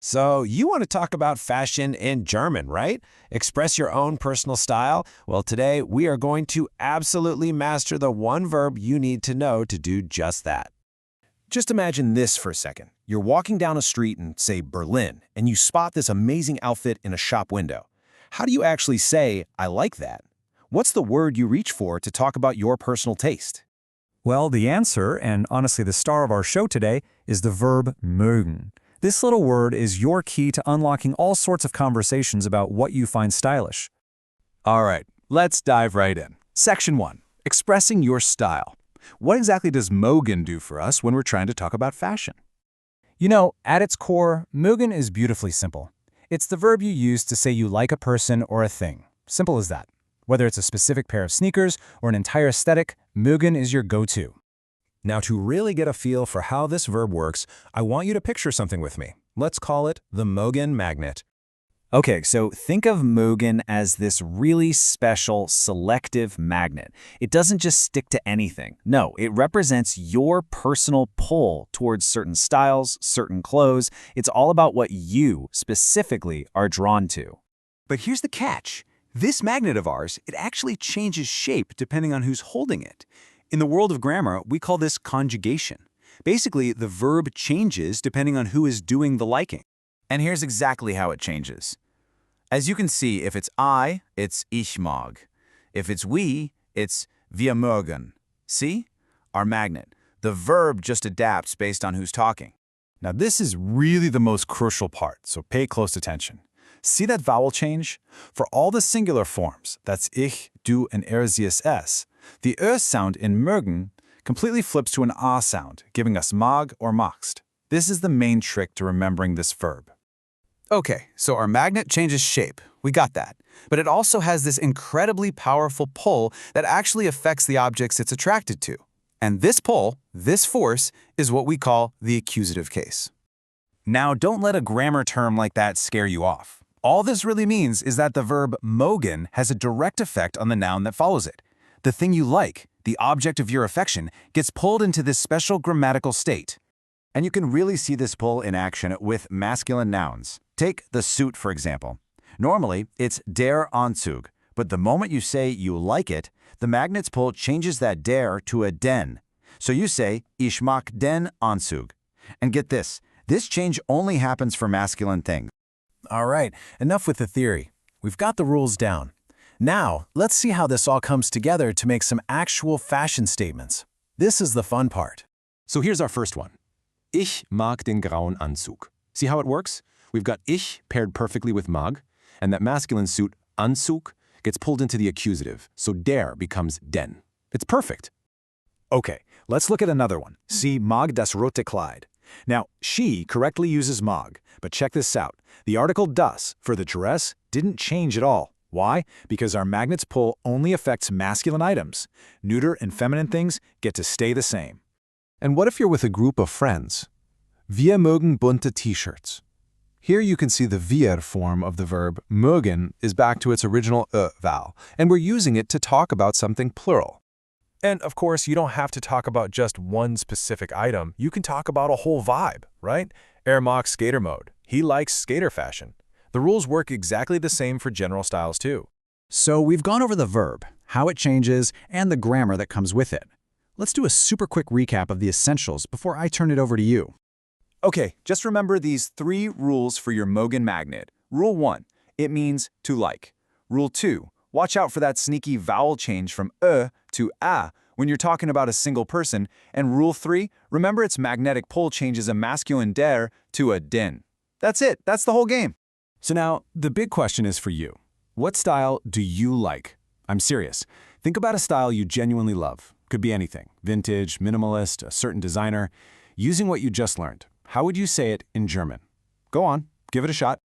So, you want to talk about fashion in German, right? Express your own personal style? Well, today we are going to absolutely master the one verb you need to know to do just that. Just imagine this for a second. You're walking down a street in, say, Berlin, and you spot this amazing outfit in a shop window. How do you actually say, I like that? What's the word you reach for to talk about your personal taste? Well, the answer, and honestly the star of our show today, is the verb mögen. This little word is your key to unlocking all sorts of conversations about what you find stylish. All right, let's dive right in. Section 1. Expressing your style. What exactly does Mögen do for us when we're trying to talk about fashion? You know, at its core, mögen is beautifully simple. It's the verb you use to say you like a person or a thing. Simple as that. Whether it's a specific pair of sneakers or an entire aesthetic, mögen is your go-to. Now, to really get a feel for how this verb works, I want you to picture something with me. Let's call it the Mögen magnet. Okay, so think of Mögen as this really special, selective magnet. It doesn't just stick to anything. No, it represents your personal pull towards certain styles, certain clothes. It's all about what you, specifically, are drawn to. But here's the catch. This magnet of ours, it actually changes shape depending on who's holding it. In the world of grammar, we call this conjugation. Basically, the verb changes depending on who is doing the liking. And here's exactly how it changes. As you can see, if it's I, it's ich mag. If it's we, it's wir mögen. See? Our magnet. The verb just adapts based on who's talking. Now this is really the most crucial part, so pay close attention. See that vowel change? For all the singular forms, that's ich, du, and sie, es, the sound in mögen completely flips to an a sound, giving us mag or magst. This is the main trick to remembering this verb. Okay, so our magnet changes shape. We got that. But it also has this incredibly powerful pull that actually affects the objects it's attracted to. And this pull, this force, is what we call the accusative case. Now, don't let a grammar term like that scare you off. All this really means is that the verb mögen has a direct effect on the noun that follows it. The thing you like, the object of your affection, gets pulled into this special grammatical state. And you can really see this pull in action with masculine nouns. Take the suit, for example. Normally, it's der Anzug, but the moment you say you like it, the magnet's pull changes that der to a den. So you say, ich mag den Anzug. And get this change only happens for masculine things. All right, enough with the theory. We've got the rules down. Now, let's see how this all comes together to make some actual fashion statements. This is the fun part. So here's our first one. Ich mag den grauen Anzug. See how it works? We've got ich paired perfectly with mag, and that masculine suit, Anzug, gets pulled into the accusative, so der becomes den. It's perfect. Okay, let's look at another one. See mag das rote Kleid. Now, she correctly uses mag, but check this out. The article das for the dress didn't change at all. Why? Because our magnet's pull only affects masculine items. Neuter and feminine things get to stay the same. And what if you're with a group of friends? Wir mögen bunte T-shirts. Here you can see the wir form of the verb mögen is back to its original vowel, and we're using it to talk about something plural. And of course, you don't have to talk about just one specific item. You can talk about a whole vibe, right? Er mag skater mode. He likes skater fashion. The rules work exactly the same for general styles too. So we've gone over the verb, how it changes, and the grammar that comes with it. Let's do a super quick recap of the essentials before I turn it over to you. Okay, just remember these 3 rules for your Mögen magnet. Rule 1, it means to like. Rule 2, watch out for that sneaky vowel change from to a when you're talking about a single person. And rule 3, remember its magnetic pull changes a masculine der to a den. That's it, that's the whole game. So now, the big question is for you. What style do you like? I'm serious. Think about a style you genuinely love. Could be anything. Vintage, minimalist, a certain designer. Using what you just learned, how would you say it in German? Go on, give it a shot.